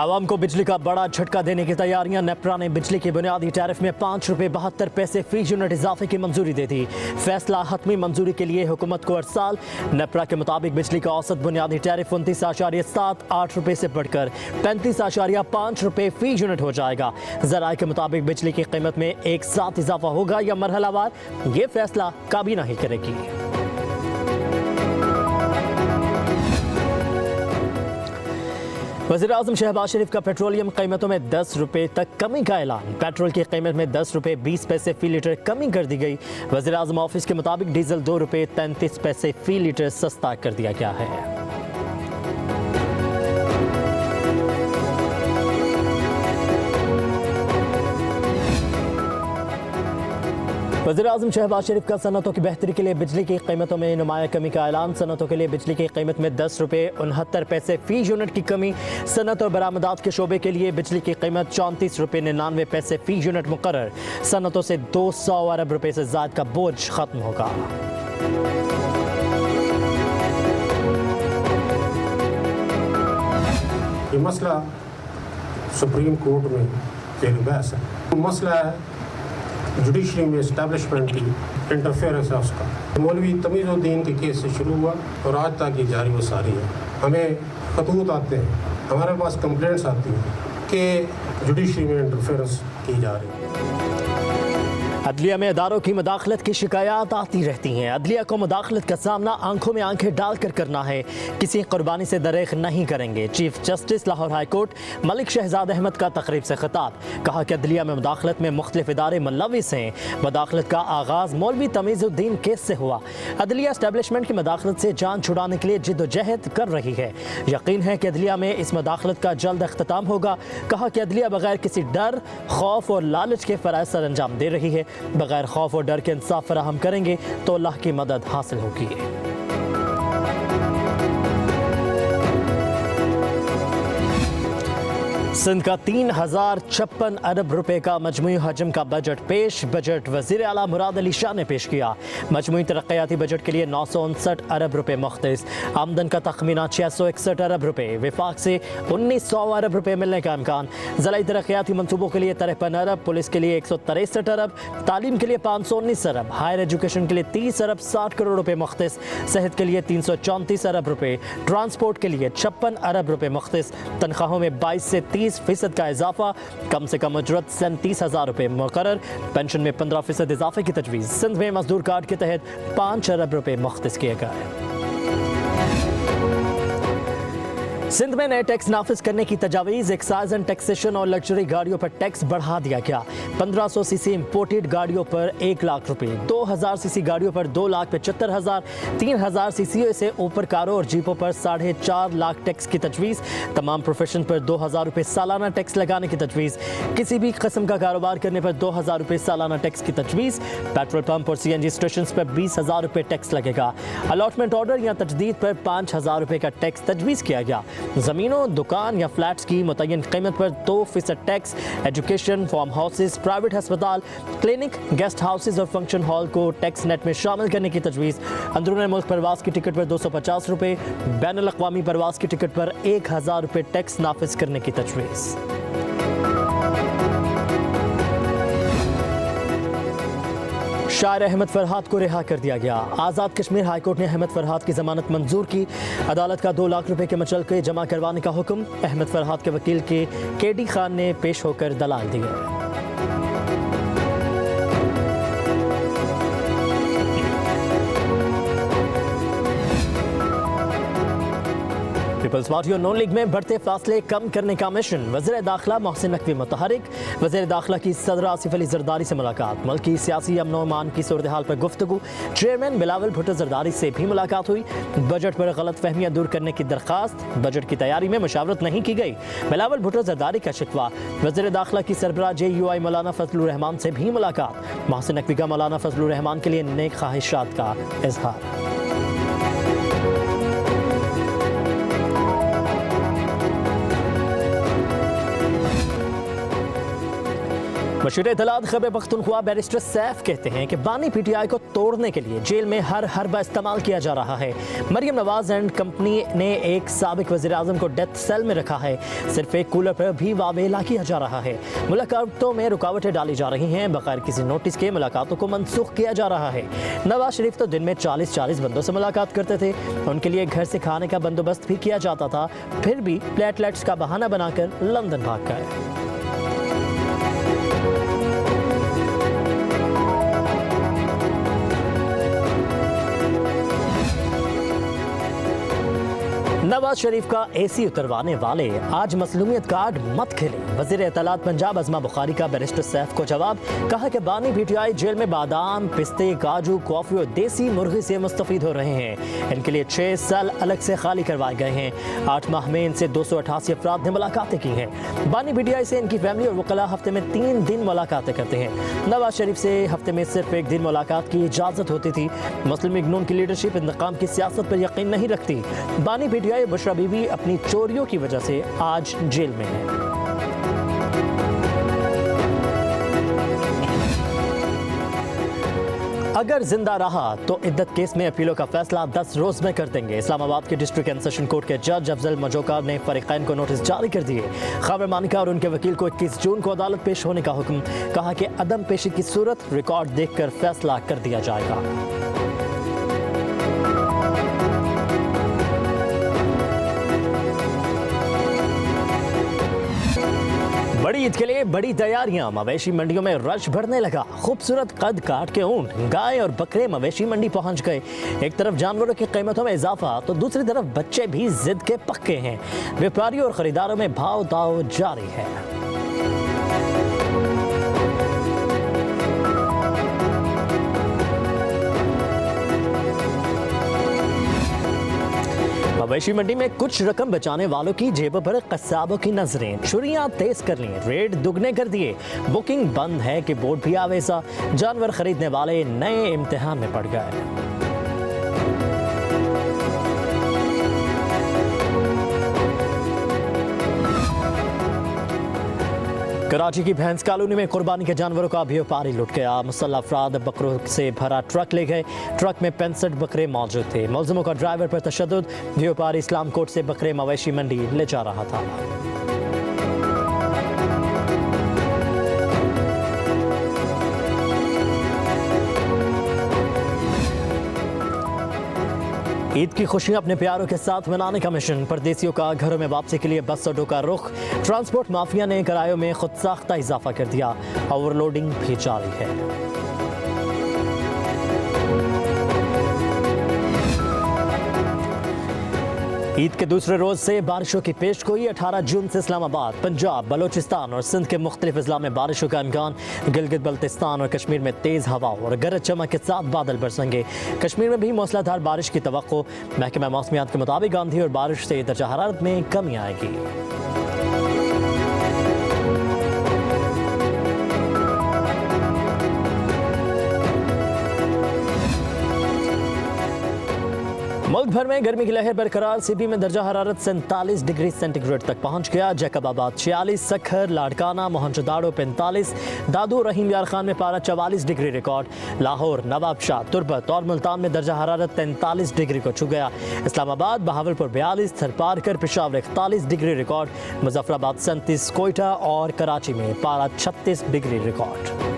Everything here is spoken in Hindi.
आवाम को बिजली का बड़ा झटका देने की तैयारियां। नेपरा ने बिजली के बुनियादी टैरिफ में ₹5.72 फी यूनिट इजाफे की मंजूरी दे दी। फैसला हतमी मंजूरी के लिए हुकूमत को अरसाल। नेपरा के मुताबिक बिजली का औसत बुनियादी टैरिफ ₹29.78 से बढ़कर ₹35.5 फी यूनिट हो जाएगा। ज़राए के मुताबिक बिजली की कीमत में एक साथ इजाफा होगा या मरहलावार, ये फैसला काबीना ही करेगी। वज़ीर-ए-आज़म शहबाज शरीफ का पेट्रोलियम कीमतों में ₹10 तक कमी का ऐलान। पेट्रोल की कीमत में ₹10.20 फी लीटर कमी कर दी गई। वज़ीर-ए-आज़म ऑफिस के मुताबिक डीजल ₹2.33 फी लीटर सस्ता कर दिया गया है। वज़ीर-ए-आज़म शहबाज शरीफ का सनअतों की बेहतरी के लिए बिजली की कीमतों में नुमाया कमी का ऐलान। सनअतों के लिए बिजली की कीमत में ₹10.69 फी यूनिट की कमी। सनअत और बरामदात के शोबे के लिए बिजली की कीमत ₹34.99 फी यूनिट मुकर्रर। सनअतों से ₹200 अरब से ज़ायद का बोझ खत्म होगा। ये मसला सुप्रीम कोर्ट में जेल बहस है। मसला है जुडिशरी में इस्टेब्लिशमेंट की इंटरफेरेंस है उसका। मौलवी तमीज़ुद्दीन के केस से शुरू हुआ और आज तक ये जारी व सारी है। हमें खतूत आते हैं, हमारे पास कंप्लेंट्स आती हैं कि जुडिशरी में इंटरफेरेंस की जा रही है। अदलिया में अदारों की मुदाखलत की शिकायत आती रहती हैं। अदलिया को मुदाखलत का सामना आंखों में आंखें डालकर करना है, किसी कुर्बानी से दरेख नहीं करेंगे। Chief justice Lahore high court Malik Shahzad Ahmad का तकरीब से खिताब। कहा कि अदलिया में मुदाखलत में मुख्तलिफ इदारे मुलविस हैं। मुदाखलत का आगाज़ मौलवी तमीज़ुद्दीन केस से हुआ। अदलिया एस्टेब्लिशमेंट की मुदाखलत से जान छुड़ाने के लिए जिद्दोजहद कर रही है। यकीन है कि अदलिया में इस मुदाखलत का जल्द अख्तिताम होगा। कहा कि अदलिया बगैर किसी डर, खौफ और लालच के फ़राइज़ सर अंजाम दे रही है। बगैर खौफ और डर के इंसाफ फराहम करेंगे तो अल्लाह की मदद हासिल होगी। सिंध का 3056 अरब रुपए का मजमूई हजम का बजट पेश। बजट वज़ीर आला मुराद अली शाह ने पेश किया। मजमूई तरक्याती बजट के लिए 959 अरब रुपए मुख्तस। आमदन का तखमीना 661 अरब रुपए। विफाक से 1900 अरब रुपए मिलने का इम्कान। ज़राई तरक्याती मनसूबों के लिए 53 अरब, पुलिस के लिए 163 अरब, तालीम के लिए 519 अरब, हायर एजुकेशन के लिए 30 अरब 60 करोड़ रुपए मुख्तस, सेहत के लिए 334 अरब रुपए, ट्रांसपोर्ट के लिए 56 अरब रुपए मुख्तस। तनख्वाहों में 22 से 30% का इजाफा। कम से कम उजरत 37,000 रुपए मुकर्रर। पेंशन में 15% इजाफे की तजवीज़। सिंध में मजदूर कार्ड के तहत 5 अरब रुपए मुख्तस किए गए। सिंध में नए टैक्स नाफिज करने की तजावीज़। एक्साइज एंड टैक्सेशन और लग्जरी गाड़ियों पर टैक्स बढ़ा दिया गया। 1500 सीसी इम्पोर्टेड गाड़ियों पर 1 लाख रुपए, 2000 सीसी गाड़ियों पर 2,75,000, 3000 सीसी से ऊपर कारों और जीपों पर 4.5 लाख टैक्स की तजवीज़। तमाम प्रोफेशन पर 2000 रुपए सालाना टैक्स लगाने की तजवीज़। किसी भी किस्म का कारोबार करने पर 2000 रुपए सालाना टैक्स की तजवीज़। पेट्रोल पंप और CNG स्टेशन पर 20,000 रुपए टैक्स लगेगा। अलॉटमेंट ऑर्डर या तजदीद पर 5,000 रुपए का टैक्स तजवीज़ किया गया। ज़मीनों, दुकान या फ्लैट्स की मुतय्यन कीमत पर 2% tax. Education, farm houses, private अस्पताल, क्लिनिक, गेस्ट हाउसेज और फंक्शन हॉल को टैक्स नेट में शामिल करने की तजवीज़। अंदरूनी मुल्क परवास की टिकट पर 250 रुपए, बैनुल अक़वामी परवास की टिकट पर 1000 रुपए टैक्स नाफिज करने की तजवीज़। शायर अहमद फरहाद को रिहा कर दिया गया। आज़ाद कश्मीर हाईकोर्ट ने अहमद फरहाद की जमानत मंजूर की। अदालत का 2 लाख रुपए के मुचलके जमा करवाने का हुक्म। अहमद फरहाद के वकील के KD खान ने पेश होकर दलाल दिए। पीपल्स पार्टी और नॉन लीग में बढ़ते फासले कम करने का मिशन। वज़ीर दाखिला मोहसिन नकवी मुतहरिक। वज़ीर दाखिला की सदर आसिफ अली जरदारी से मुलाकात। मुल्क की सियासी अमन और अमान की सूरत हाल पर गुफ्तगू। चेयरमैन बिलावल भुट्टो जरदारी से भी मुलाकात हुई। बजट पर गलत फहमियाँ दूर करने की दरख्वास्त। बजट की तैयारी में मुशावरत नहीं की गई, बिलावल भुट्टो जरदारी का शिकवा। वज़ीर दाखिला की सरबराह JUI मौलाना फजलुर रहमान से भी मुलाकात। मोहसिन नकवी का मौलाना फजलुर रहमान के लिए नेक ख्वाहिशात का इजहार। मशहूर इत्तलात खैबर पख्तूनख्वा बैरिस्टर सैफ कहते हैं कि बानी पीटीआई को तोड़ने के लिए जेल में हर हरबा इस्तेमाल किया जा रहा है। मरियम नवाज एंड कंपनी ने एक साबिक वज़ीर आज़म को डेथ सेल में रखा है। सिर्फ एक कूलर पर भी वावेला किया जा रहा है। मुलाकातों में रुकावटें डाली जा रही हैं। बगैर किसी नोटिस के मुलाकातों को मनसूख किया जा रहा है। नवाज शरीफ तो दिन में 40-40 बंदों से मुलाकात करते थे। उनके लिए घर से खाने का बंदोबस्त भी किया जाता था, फिर भी प्लेटलेट्स का बहाना बनाकर लंदन भाग गए। नवाज शरीफ का एसी उतरवाने वाले आज मसलूमियत कार्ड मत खेलें। वज़ीर इत्तलात पंजाब अज़मा बुखारी का बैरिस्टर सैफ को जवाब। कहा कि बानी पीटीआई जेल में बादाम, पिस्ते, काजू, कॉफी और देसी मुर्गी से मुस्तफीद हो रहे हैं। इनके लिए 6 सेल अलग से खाली करवाए गए हैं। 8 माह में इनसे 288 अफराद ने मुलाकातें की हैं। बानी पीटीआई से इनकी फैमिली और वकला हफ्ते में 3 दिन मुलाकातें करते हैं। नवाज शरीफ से हफ्ते में सिर्फ 1 दिन मुलाकात की इजाज़त होती थी। मुस्लिम लीग नून की लीडरशिप इंतकाम की सियासत पर यकीन नहीं रखती। बानी पीटीआई बुशरा बीबी अपनी चोरियों की वजह से आज जेल में है। अगर जिंदा रहा तो इद्दत केस में अपीलों का फैसला 10 रोज में कर देंगे। इस्लामाबाद के डिस्ट्रिक्ट एंड सेशन कोर्ट के जज अफजल मजोकार ने फरीकैन को नोटिस जारी कर दिए। खबर मानिका और उनके वकील को 21 जून को अदालत पेश होने का हुक्म। कहा कि अदम पेशी की सूरत रिकॉर्ड देखकर फैसला कर दिया जाएगा। बड़ी ईद के लिए बड़ी तैयारियां। मवेशी मंडियों में रश बढ़ने लगा। खूबसूरत कद काट के ऊंट, गाय और बकरे मवेशी मंडी पहुंच गए। एक तरफ जानवरों की कीमतों में इजाफा तो दूसरी तरफ बच्चे भी जिद के पक्के हैं। व्यापारियों और खरीदारों में भाव ताव जारी है। मवेशी मंडी में कुछ रकम बचाने वालों की जेबों पर कस्साबों की नजरें। छुरियां तेज कर ली, रेट दुगने कर दिए। बुकिंग बंद है कि बोर्ड भी आवेसा। जानवर खरीदने वाले नए इम्तिहान में पड़ गए। कराची की भैंस कॉलोनी में कुर्बानी के जानवरों का व्यापारी लुट गया। मुसल्लह अफराद बकरों से भरा ट्रक ले गए। ट्रक में 65 बकरे मौजूद थे। मुलजिमों का ड्राइवर पर तशद्दुद। व्यापारी इस्लाम कोर्ट से बकरे मवेशी मंडी ले जा रहा था। ईद की खुशियां अपने प्यारों के साथ मनाने का मिशन। परदेसियों का घरों में वापसी के लिए बस अड्डों का रुख। ट्रांसपोर्ट माफिया ने किरायों में खुद साख्ता इजाफा कर दिया। ओवरलोडिंग भी जारी है। ईद के दूसरे रोज से बारिशों की पेशगोई। 18 जून से इस्लामाबाद, पंजाब, बलोचिस्तान और सिंध के मुख्तलिफ अजला में बारिशों का इम्कान। गिलगित बल्तिस्तान और कश्मीर में तेज हवा और गरज चमक के साथ बादल बरसेंगे। कश्मीर में भी मूसलाधार बारिश की तवक्को। महकमा मौसमियात के मुताबिक आंधी और बारिश से दर्जा हरारत में कमी आएगी। मुल्क भर में गर्मी की लहर बरकरार। सिबी में दर्जा हरारत 47 डिग्री सेंटीग्रेड तक पहुंच गया। जैकबाबाद 46, सखर, लाड़काना, मोहनजोदाड़ो 45, दादू रहीम यार खान में पारा 44 डिग्री रिकॉर्ड। लाहौर, नवाबशाह, तुर्बत और मुल्तान में दर्जा हरारत 43 डिग्री को छू गया। Islamabad, Bahawalpur 42, Tharparkar, Peshawar 41 degree record. मुजफ्फराबाद 37, कोयटा और कराची में पारा 36 डिग्री रिकॉर्ड।